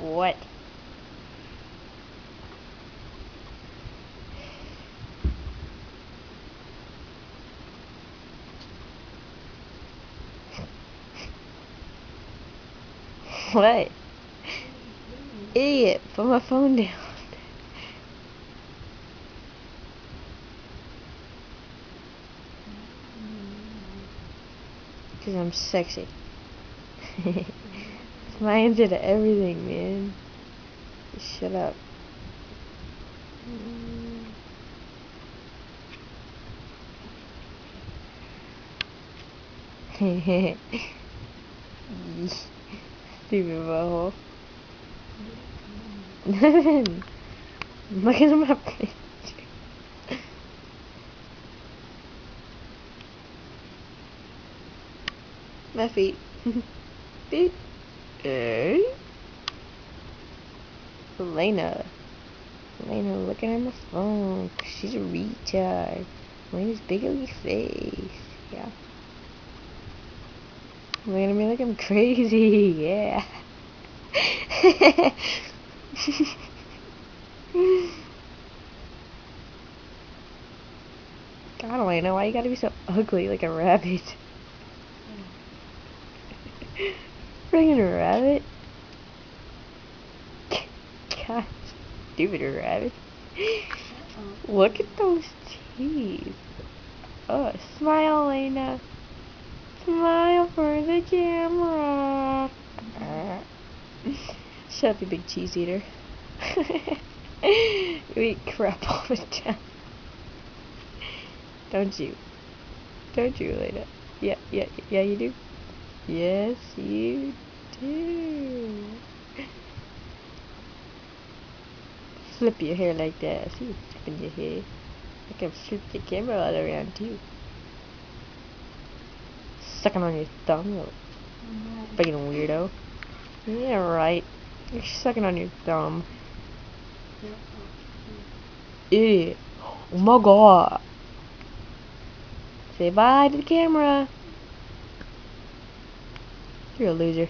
What? What? Idiot, put my phone down. Because I'm sexy. It's my answer to everything, man. Shut up. Stupid butthole. Nothing. Look at my picture. My feet. Beep. Elena, looking at my phone. She's a retard. Elena's big ugly face. Yeah. Look at me like I'm crazy. Yeah. God, Elena, why you gotta be so ugly like a rabbit? Friggin' rabbit. God, stupid rabbit. Look at those teeth. Oh, smile, Elena. Smile for the camera. Shut up, you big cheese eater. You eat crap all the time. Don't you? Don't you, Elena? Yeah, you do. Yes, you do. Flip your hair like that. See you flipping your hair. I can flip the camera all around too. Sucking on your thumb, you fucking weirdo. Yeah, right. You're sucking on your thumb. Ew. Oh my god. Say bye to the camera. You're a loser.